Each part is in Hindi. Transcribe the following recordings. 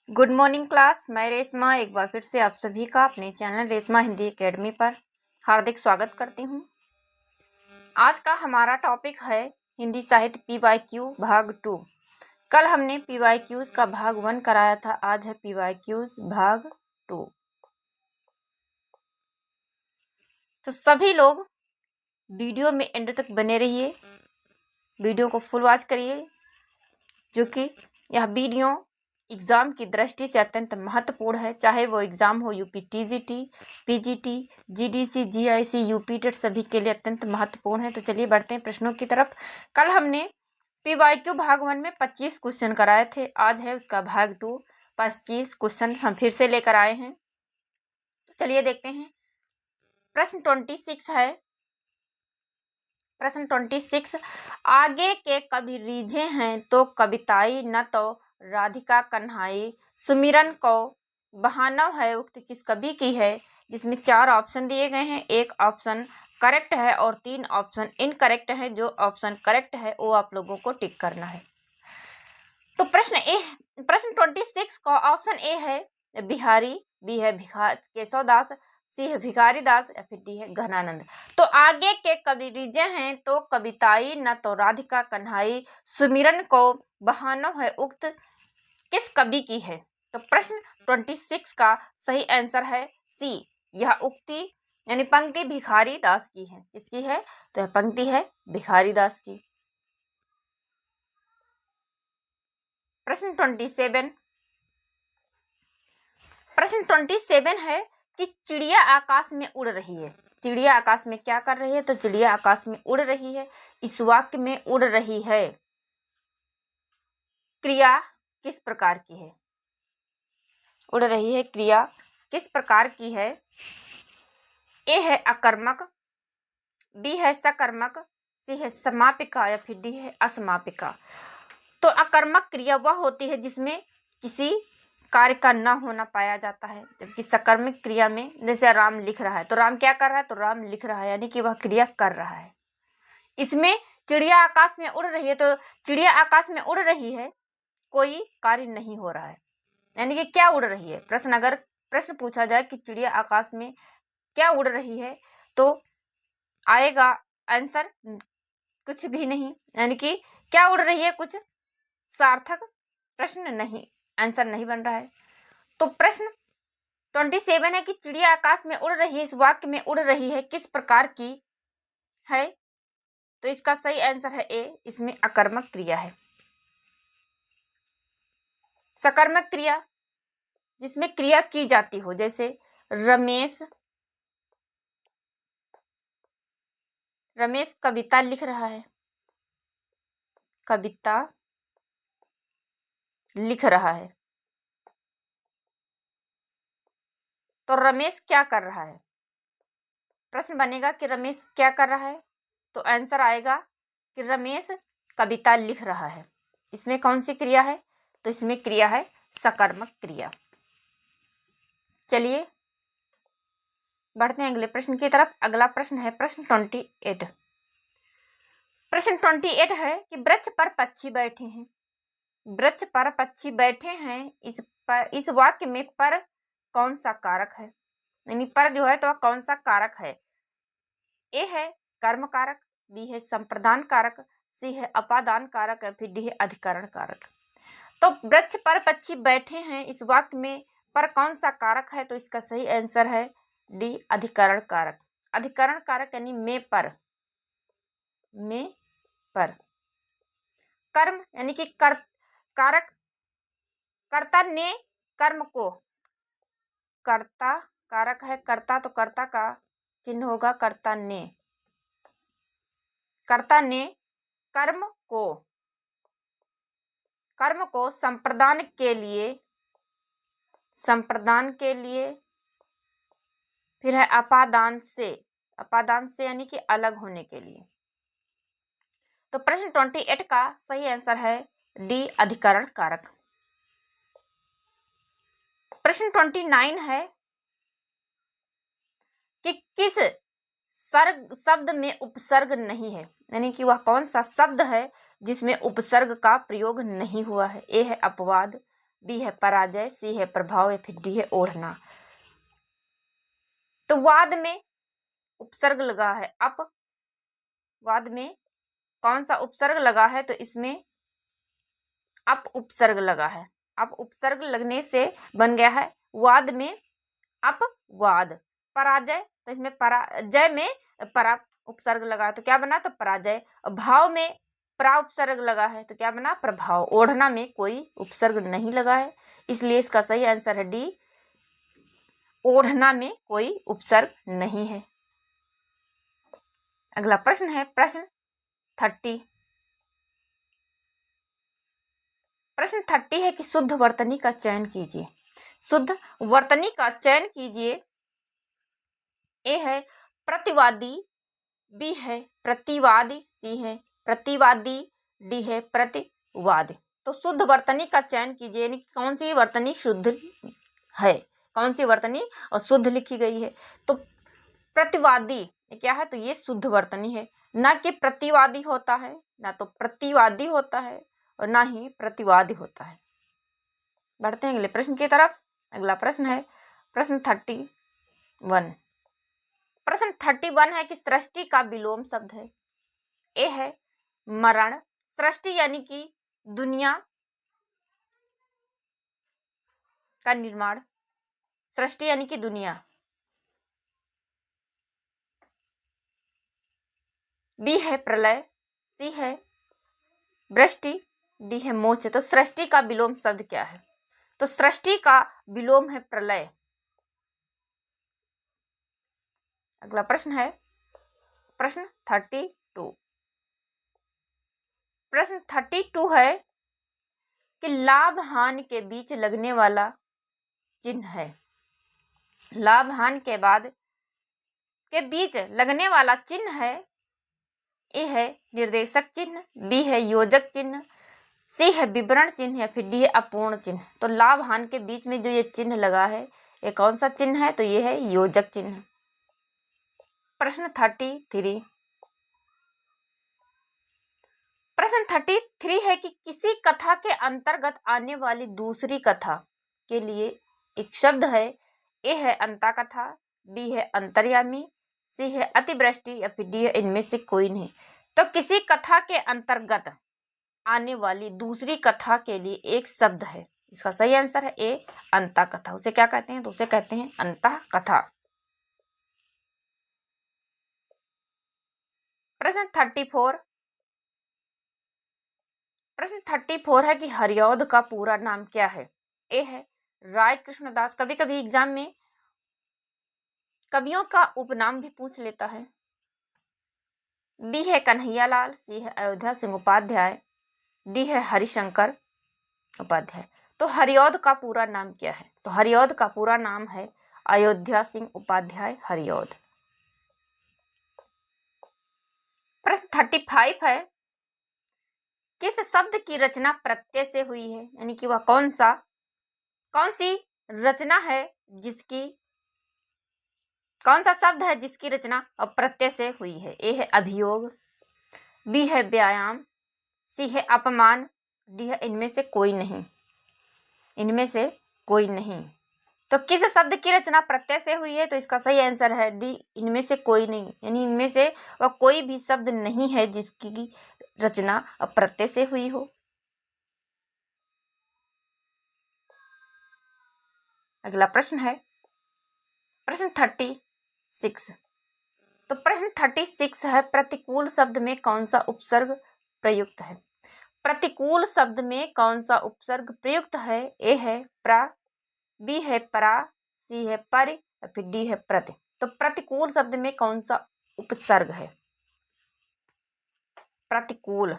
Good morning class. मैं रेशमा एक बार फिर से आप सभी का अपने चैनल रेशमा हिंदी एकेडमी पर हार्दिक स्वागत करती हूँ। आज का हमारा टॉपिक है हिंदी साहित्य PYQ भाग 2। कल हमने PYQs का भाग 1 कराया था, आज है PYQs भाग 2। तो सभी लोग वीडियो में एंड तक बने रहिए, वीडियो को फुल वॉच करिए, जो कि यह वीडियो एग्ज़ाम की दृष्टि से अत्यंत महत्वपूर्ण है। चाहे वो एग्ज़ाम हो UP TGT, PGT, GDC, GIC, UP TET, सभी के लिए अत्यंत महत्वपूर्ण है। तो चलिए बढ़ते हैं प्रश्नों की तरफ। कल हमने PYQ भाग 1 में 25 क्वेश्चन कराए थे, आज है उसका भाग 2। 25 क्वेश्चन हम फिर से लेकर आए हैं। तो चलिए देखते हैं। प्रश्न 26 है। प्रश्न 26, आगे के कवि रीझे हैं तो कविताई न तो राधिका कन्हाई, सुमिरन को बहानव है उक्त किस कवि की है। जिसमें 4 ऑप्शन दिए गए हैं, एक ऑप्शन करेक्ट है और 3 ऑप्शन इनकरेक्ट है। जो ऑप्शन करेक्ट है वो आप लोगों को टिक करना है। तो प्रश्न 26 का ऑप्शन ए है बिहारी, बी है केशवदास, सी है भिखारी दास या फिर डी है घनानंद। तो आगे के कवि रीजे हैं तो कविताई न तो राधिका कन्हाई, सुमिरन को बहानव है उक्त किस कवि की है। तो प्रश्न 26 का सही आंसर है सी। यह उक्ति यानी पंक्ति भिखारी दास की है। किसकी है? तो यह पंक्ति है भिखारी दास की। प्रश्न 27 है कि चिड़िया आकाश में उड़ रही है। चिड़िया आकाश में क्या कर रही है? तो चिड़िया आकाश में उड़ रही है। इस वाक्य में उड़ रही है क्रिया किस प्रकार की है? उड़ रही है क्रिया किस प्रकार की है? ए है अकर्मक, बी है सकर्मक, सी है समापिका या फिर डी है असमापिका। तो अकर्मक क्रिया वह होती है जिसमें किसी कार्य का न होना पाया जाता है, जबकि सकर्मक क्रिया में जैसे राम लिख रहा है तो राम क्या कर रहा है? तो राम लिख रहा है, यानी कि वह क्रिया कर रहा है। इसमें चिड़िया आकाश में उड़ रही है तो चिड़िया आकाश में उड़ रही है, कोई कार्य नहीं हो रहा है, यानी कि क्या उड़ रही है। अगर प्रश्न पूछा जाए कि चिड़िया आकाश में क्या उड़ रही है तो आएगा आंसर कुछ भी नहीं, यानी कि क्या उड़ रही है, कुछ सार्थक प्रश्न नहीं, आंसर नहीं बन रहा है। तो प्रश्न 27 है कि चिड़िया आकाश में उड़ रही है, इस वाक्य में उड़ रही है किस प्रकार की है। तो इसका सही आंसर है ए, इसमें अकर्मक क्रिया है। सकर्मक क्रिया जिसमें क्रिया की जाती हो, जैसे रमेश कविता लिख रहा है, कविता लिख रहा है। तो रमेश क्या कर रहा है? प्रश्न बनेगा कि रमेश क्या कर रहा है, तो आंसर आएगा कि रमेश कविता लिख रहा है। इसमें कौन सी क्रिया है? तो इसमें क्रिया है सकर्मक क्रिया। चलिए बढ़ते हैं अगले प्रश्न की तरफ। अगला प्रश्न है प्रश्न 28। प्रश्न 28 है कि वृक्ष पर पक्षी बैठे हैं। वृक्ष पर पक्षी बैठे हैं, इस वाक्य में पर कौन सा कारक है, यानी पर जो है तो वह कौन सा कारक है। ए है कर्म कारक, बी है संप्रदान कारक, सी है अपादान कारक या फिर डी है अधिकरण कारक। तो वृक्ष पर पक्षी बैठे हैं, इस वाक्य में पर कौन सा कारक है? तो इसका सही आंसर है डी अधिकरण कारक। अधिकरण कारक यानी में पर कर्म यानी कि कारक कर्ता ने कर्म को, कर्ता कारक है, कर्ता तो कर्ता का चिन्ह होगा कर्ता ने कर्म को संप्रदान के लिए फिर है अपादान से यानी कि अलग होने के लिए। तो प्रश्न 28 का सही आंसर है डी अधिकरण कारक। प्रश्न 29 है कि किस शब्द में उपसर्ग नहीं है, यानी कि वह कौन सा शब्द है जिसमें उपसर्ग का प्रयोग नहीं हुआ है। ए है अपवाद, बी है पराजय, सी है प्रभाव या फिर डी है ओढ़ना। तो वाद में उपसर्ग लगा है अप, वाद में कौन सा उपसर्ग लगा है? तो इसमें अप उपसर्ग लगा है। अप उपसर्ग लगने से बन गया है वाद में अपवाद। पराजय, तो इसमें पराजय में परा उपसर्ग लगा तो क्या बना? तो पराजय। भाव में प्रा उपसर्ग लगा है तो क्या बना? प्रभाव। ओढ़ना में कोई उपसर्ग नहीं लगा है, इसलिए इसका सही आंसर है डी, ओढ़ना में कोई उपसर्ग नहीं है। अगला प्रश्न है प्रश्न 30। प्रश्न 30 है कि शुद्ध वर्तनी का चयन कीजिए। शुद्ध वर्तनी का चयन कीजिए। ए है प्रतिवादी, बी है प्रतिवादी, सी है प्रतिवादी, डी है प्रतिवादी। तो शुद्ध वर्तनी का चयन कीजिए, यानी कौन सी वर्तनी शुद्ध है, कौन सी वर्तनी और शुद्ध लिखी गई है। तो प्रतिवादी क्या है? तो ये शुद्ध वर्तनी है, ना कि प्रतिवादी होता है, ना तो प्रतिवादी होता है और ना ही प्रतिवादी होता है। बढ़ते हैं अगले प्रश्न की तरफ। अगला प्रश्न है प्रश्न 31। प्रश्न 31 है कि सृष्टि का विलोम शब्द है। ए है मरण, सृष्टि यानी कि दुनिया का निर्माण, सृष्टि यानी कि दुनिया। बी है प्रलय, सी है वृष्टि, डी है मोक्ष। तो सृष्टि का विलोम शब्द क्या है? तो सृष्टि का विलोम है प्रलय। अगला प्रश्न है प्रश्न 32। प्रश्न 32 है कि लाभ हानि के बीच लगने वाला चिन्ह है। लाभ हानि के बाद के बीच लगने वाला चिन्ह है। ए है निर्देशक चिन्ह, बी है योजक चिन्ह, सी है विवरण चिन्ह या फिर डी है अपूर्ण चिन्ह। तो लाभ हानि के बीच में जो ये चिन्ह लगा है ये कौन सा चिन्ह है? तो ये है योजक चिन्ह। प्रश्न 33। प्रश्न 33 है कि किसी कथा के अंतर्गत आने वाली दूसरी कथा के लिए एक शब्द है। ए है अंता कथा, बी है अंतर्यामी, सी है अतिवृष्टि या फिर डी है इनमें से कोई नहीं। तो किसी कथा के अंतर्गत आने वाली दूसरी कथा के लिए एक शब्द है, इसका सही आंसर है ए अंता कथा। उसे क्या कहते हैं? तो उसे कहते हैं अंतः कथा। प्रश्न 34। प्रश्न 34 है कि हरिऔध का पूरा नाम क्या है? ए है राय कृष्णदास, कभी कभी एग्जाम में कवियों का उपनाम भी पूछ लेता है। बी है कन्हैयालाल, सी है अयोध्या सिंह उपाध्याय, डी है हरिशंकर उपाध्याय। तो हरिऔध का पूरा नाम क्या है? तो हरिऔध का पूरा नाम है अयोध्या सिंह उपाध्याय हरिऔध। प्रश्न 35 है किस शब्द की रचना प्रत्यय से हुई है, यानी कि वह कौन सी रचना है जिसकी, कौन सा शब्द है जिसकी रचना प्रत्यय से हुई है। ए है अभियोग, बी है व्यायाम, सी है अपमान, डी है इनमें से कोई नहीं। इनमें से कोई नहीं। तो किस शब्द की रचना प्रत्यय से हुई है? तो इसका सही आंसर है डी, इनमें से कोई नहीं, यानी इनमें से वह कोई भी शब्द नहीं है जिसकी रचना प्रत्यय से हुई हो। अगला प्रश्न है प्रश्न 36। तो प्रश्न 36 है प्रतिकूल शब्द में कौन सा उपसर्ग प्रयुक्त है? प्रतिकूल शब्द में कौन सा उपसर्ग प्रयुक्त है? ए है प्रा, बी है परा, सी है पर या फिर डी है प्रति। तो प्रतिकूल शब्द में कौन सा उपसर्ग है? प्रतिकूल,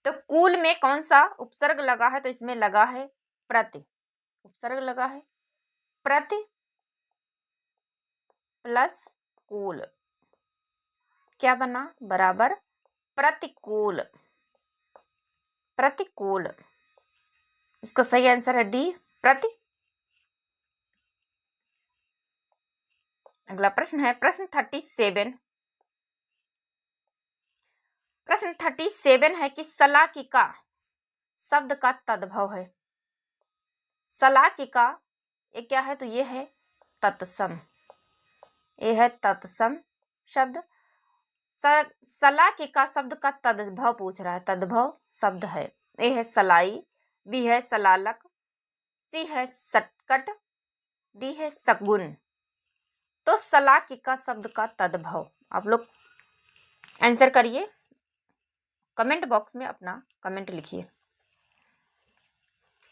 तो कूल में कौन सा उपसर्ग लगा है? तो इसमें लगा है प्रति, उपसर्ग लगा है प्रति प्लस कूल, क्या बना? बराबर प्रतिकूल। प्रतिकूल, इसका सही आंसर है डी प्रति। अगला प्रश्न है प्रश्न 37। प्रश्न 37 है कि शब्द का तद्भव है? सलाकिका ये क्या है? तो ये है तत्सम, ये है तत्सम शब्द। सलाकिका शब्द का तद्भव पूछ रहा है, तद्भव शब्द है। ए है सलाई, बी है सलालक, सी है सटकट, डी है सगुन। तो सलाकिका शब्द का तद्भव, आप लोग आंसर करिए, कमेंट बॉक्स में अपना कमेंट लिखिए।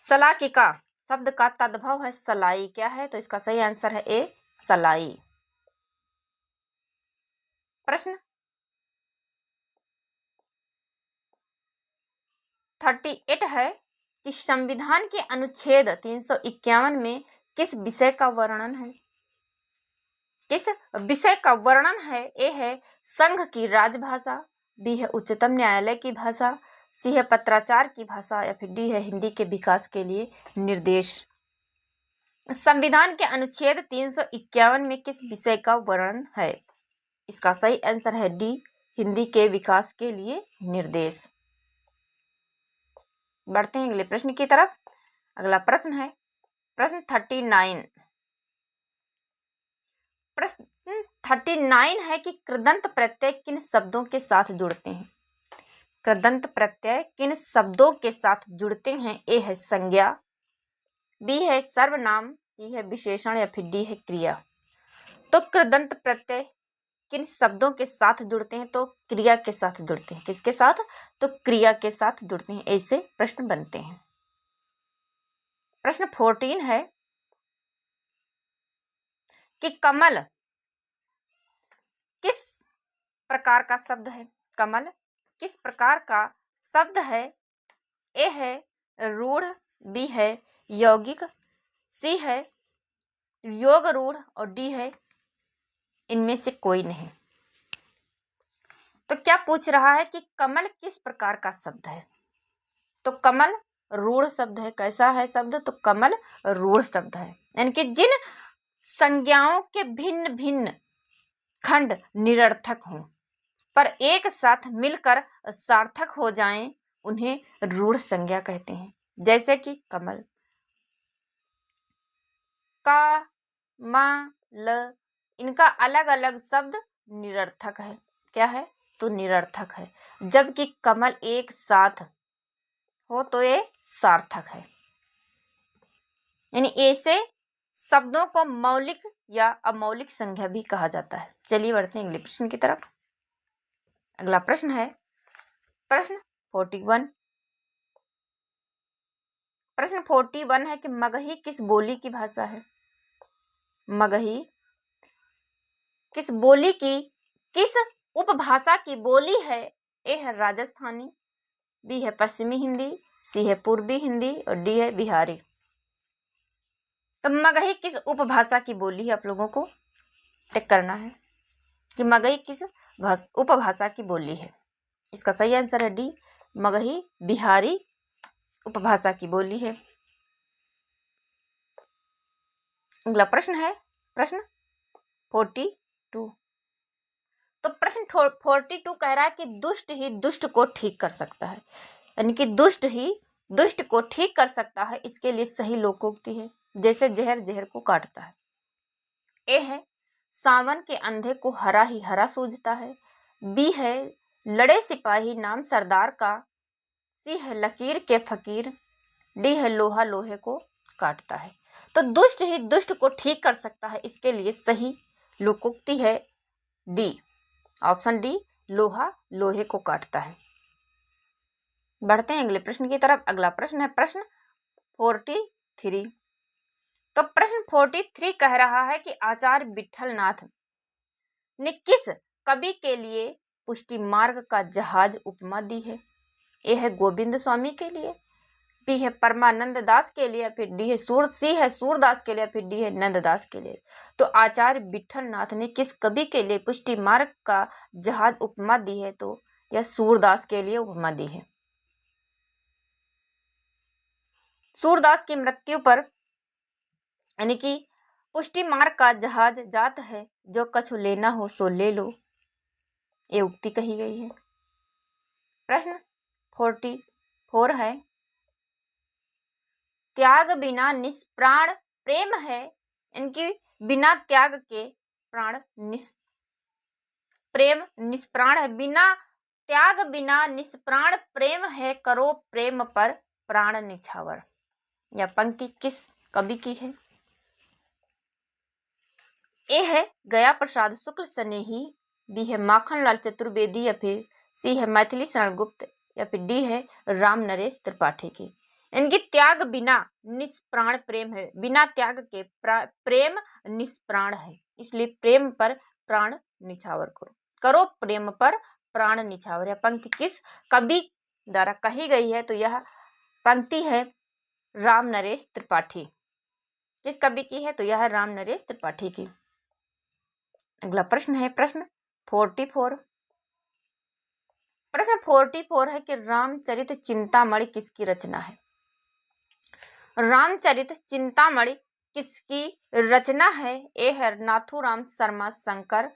सलाकिका शब्द का तद्भव है सलाई, क्या है? तो इसका सही आंसर है ए सलाई। प्रश्न 38 है कि संविधान के अनुच्छेद 351 में किस विषय का वर्णन है? किस विषय का वर्णन है? ए है संघ की राजभाषा, बी है उच्चतम न्यायालय की भाषा, सी है पत्राचार की भाषा, या फिर डी है हिंदी के विकास के लिए निर्देश। संविधान के अनुच्छेद 351 में किस विषय का वर्णन है? इसका सही आंसर है डी, हिंदी के विकास के लिए निर्देश। बढ़ते हैं अगले प्रश्न की तरफ। अगला प्रश्न है प्रश्न 39। प्रश्न 39 है कि कृदंत प्रत्यय किन शब्दों के साथ जुड़ते हैं? कृदंत प्रत्यय किन शब्दों के साथ जुड़ते हैं? ए है संज्ञा, बी है सर्वनाम, सी है विशेषण, या फिर डी है क्रिया। तो कृदंत प्रत्यय किन शब्दों के साथ जुड़ते हैं? तो क्रिया के साथ जुड़ते हैं। किसके साथ? तो क्रिया के साथ जुड़ते हैं। ऐसे प्रश्न बनते हैं। प्रश्न 14 है कि कमल किस प्रकार का शब्द है? कमल किस प्रकार का शब्द है? ए है रूढ़, बी है यौगिक, सी है योग रूढ़, और डी है इनमें से कोई नहीं। तो क्या पूछ रहा है कि कमल किस प्रकार का शब्द है? तो कमल रूढ़ शब्द है। कैसा है शब्द? तो कमल रूढ़ शब्द है, यानी कि जिन संज्ञाओं के भिन्न भिन्न खंड निरर्थक हों पर एक साथ मिलकर सार्थक हो जाएं, उन्हें रूढ़ संज्ञा कहते हैं। जैसे कि कमल, का, मा, ल, इनका अलग अलग शब्द निरर्थक है। क्या है? तो निरर्थक है। जबकि कमल एक साथ हो तो ये सार्थक है। यानी ऐसे शब्दों को मौलिक या अमौलिक संज्ञा भी कहा जाता है। चलिए बढ़ते हैं अगले प्रश्न की तरफ। अगला प्रश्न है प्रश्न 41। प्रश्न 41 है कि मगही किस बोली की भाषा है? मगही किस बोली की, किस उपभाषा की बोली है? ए है राजस्थानी, बी है पश्चिमी हिंदी, सी है पूर्वी हिंदी, और डी है बिहारी। तो मगही किस उपभाषा की बोली है? आप लोगों को टिक करना है कि मगही किस उपभाषा की बोली है। इसका सही आंसर है डी, मगही बिहारी उपभाषा की बोली है। अगला प्रश्न है प्रश्न 42। तो प्रश्न 42 कह रहा है कि दुष्ट ही दुष्ट को ठीक कर सकता है, यानी कि दुष्ट ही दुष्ट को ठीक कर सकता है। इसके लिए सही लोकोक्ति है। जैसे जहर जहर को काटता है। ए है सावन के अंधे को हरा ही हरा सूझता है, बी है लड़े सिपाही नाम सरदार का, सी है लकीर के फकीर, डी है लोहा लोहे को काटता है। तो दुष्ट ही दुष्ट को ठीक कर सकता है, इसके लिए सही लोकोक्ति है डी, ऑप्शन डी, लोहा लोहे को काटता है। बढ़ते हैं अगले प्रश्न की तरफ। अगला प्रश्न है प्रश्न 43। तो प्रश्न 43 कह रहा है कि आचार्य विठल नाथ ने किस कवि के लिए पुष्टि मार्ग का जहाज उपमा दी है? ए है गोविंद स्वामी के लिए, बी है परमानंद दास के लिए, फिर डी है सी है सूरदास के लिए, फिर डी है नंददास के लिए। तो आचार्य विठल नाथ ने किस कवि के लिए पुष्टि मार्ग का जहाज उपमा दी है? तो यह सूरदास के लिए उपमा दी है। सूरदास की मृत्यु पर, यानी कि पुष्टि मार्ग का जहाज जात है, जो कछु लेना हो सो ले लो, ये उक्ति कही गई है। प्रश्न 44 है त्याग बिना निष्प्राण प्रेम है, इनकी बिना त्याग के प्राण प्रेम निष्प्राण है। बिना त्याग बिना निष्प्राण प्रेम है, करो प्रेम पर प्राण निछावर। यह पंक्ति किस कवि की है? ए है गया प्रसाद शुक्ल स्नेही, बी है माखनलाल चतुर्वेदी, या फिर सी है मैथिली शरण गुप्त, या फिर डी है राम नरेश त्रिपाठी की। इनकी त्याग बिना निष्प्राण प्रेम है, बिना त्याग के प्रेम निष्प्राण है, इसलिए प्रेम पर प्राण निछावर करो प्रेम पर प्राण निछावर। यह पंक्ति किस कवि द्वारा कही गई है? तो यह पंक्ति है राम नरेश त्रिपाठी। किस कवि की है? तो यह है राम नरेश त्रिपाठी की। अगला प्रश्न है प्रश्न 44। प्रश्न 44 है कि रामचरित चिंतामणि किसकी रचना है? रामचरित चिंतामणि किसकी रचना है? ए है नाथूराम शर्मा शंकर,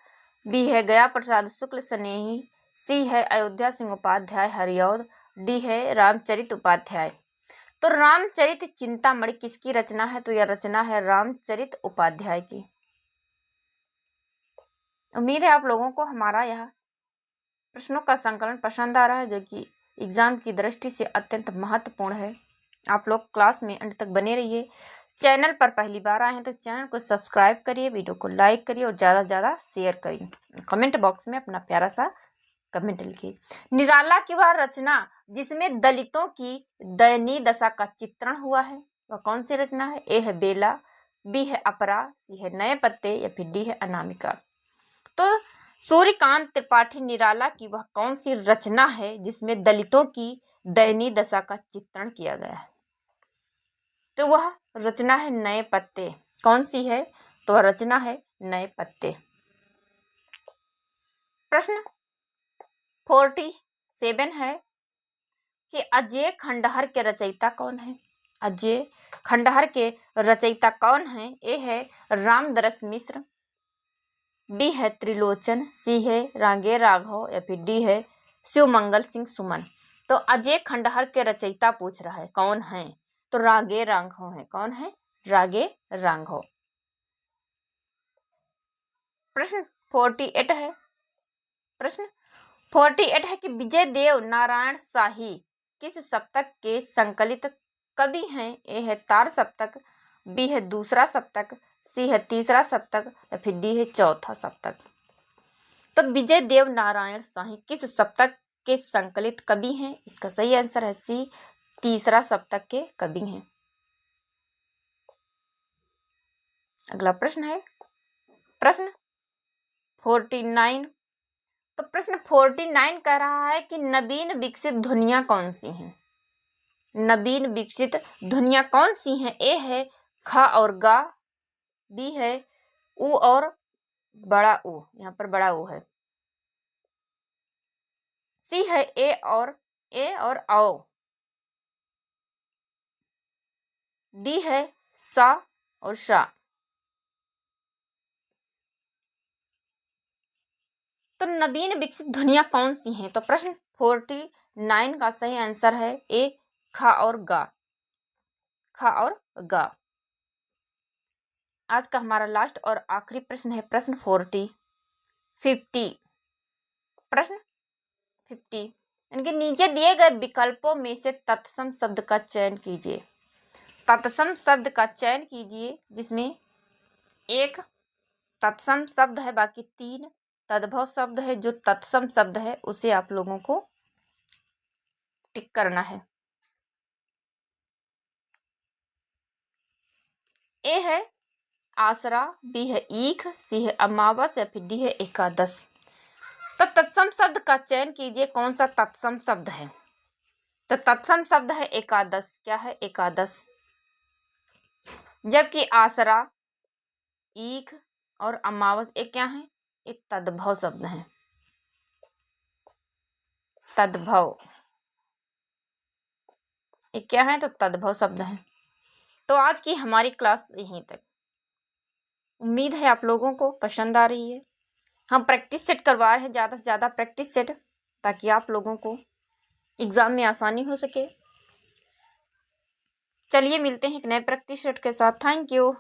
बी है गया प्रसाद शुक्ल स्नेही, सी है अयोध्या सिंह उपाध्याय हरिऔध, डी है रामचरित उपाध्याय। तो रामचरित चिंतामणि किसकी रचना है? तो यह रचना है रामचरित उपाध्याय की। उम्मीद है आप लोगों को हमारा यह प्रश्नों का संकलन पसंद आ रहा है, जो कि एग्जाम की दृष्टि से अत्यंत महत्वपूर्ण है। आप लोग क्लास में अंत तक बने रहिए। चैनल पर पहली बार आए हैं तो चैनल को सब्सक्राइब करिए, वीडियो को लाइक करिए और ज़्यादा से ज़्यादा शेयर करिए। कमेंट बॉक्स में अपना प्यारा सा कमेंट लिखिए। निराला की वह रचना जिसमें दलितों की दयनीय दशा का चित्रण हुआ है, वह कौन सी रचना है? ए है बेला, बी है अपरा, सी है नए पत्ते, या फिर डी है अनामिका। तो सूर्यकांत त्रिपाठी निराला की वह कौन सी रचना है जिसमें दलितों की दयनीय दशा का चित्रण किया गया है? तो वह रचना है नए पत्ते। कौन सी है? तो वह रचना है नए पत्ते। प्रश्न 47 है कि अजय खंडहर के रचयिता कौन है? अजय खंडहर के रचयिता कौन है? ए है रामदरस मिश्र, बी है त्रिलोचन, सी है रांगे राघव, या फिर डी है शिवमंगल सिंह सुमन। तो अजय खंडहर के रचयिता पूछ रहा है कौन है? तो रागे राघव है। कौन है? रागे राघव। प्रश्न 48 है। प्रश्न 48 है कि विजय देव नारायण शाही किस सप्तक के संकलित कवि हैं? ए है तार सप्तक, बी है दूसरा सप्तक, सी है तीसरा सप्तक, या फिर डी है चौथा सप्तक। तो विजय देव नारायण शाही किस सप्तक के संकलित कवि हैं? इसका सही आंसर है सी, तीसरा सप्तक के कवि हैं। अगला प्रश्न है प्रश्न 49। तो प्रश्न 49 कह रहा है कि नवीन विकसित ध्वनियां कौन सी हैं? नवीन विकसित ध्वनियां कौन सी हैं? ए है ख और गा, बी है उ और बड़ा उ, यहाँ पर बड़ा उ है, सी है ए और औ, डी है सा और शा। तो नवीन विकसित ध्वनियां कौन सी हैं? तो प्रश्न 49 का सही आंसर है ए ख और गा। ख और गा। आज का हमारा लास्ट और आखिरी प्रश्न है प्रश्न 50। प्रश्न 50 इनके नीचे दिए गए विकल्पों में से तत्सम शब्द का चयन कीजिए। तत्सम शब्द का चयन कीजिए जिसमें एक तत्सम शब्द है, बाकी 3 तद्भव शब्द है। जो तत्सम शब्द है उसे आप लोगों को टिक करना है। ए है आसरा, बी है ईख, सी है अमावस, या फिर डी है एकादश। तो तत्सम शब्द का चयन कीजिए, कौन सा तत्सम शब्द है? तो तत्सम शब्द है एकादश। क्या है? एकादश। जबकि आसरा, ईख और अमावस एक क्या है? एक तद्भव शब्द है। तद्भव एक क्या है? तो तद्भव शब्द है। तो आज की हमारी क्लास यहीं तक। उम्मीद है आप लोगों को पसंद आ रही है। हम प्रैक्टिस सेट करवा रहे हैं, ज़्यादा से ज़्यादा प्रैक्टिस सेट, ताकि आप लोगों को एग्जाम में आसानी हो सके। चलिए मिलते हैं एक नए प्रैक्टिस सेट के साथ। Thank you.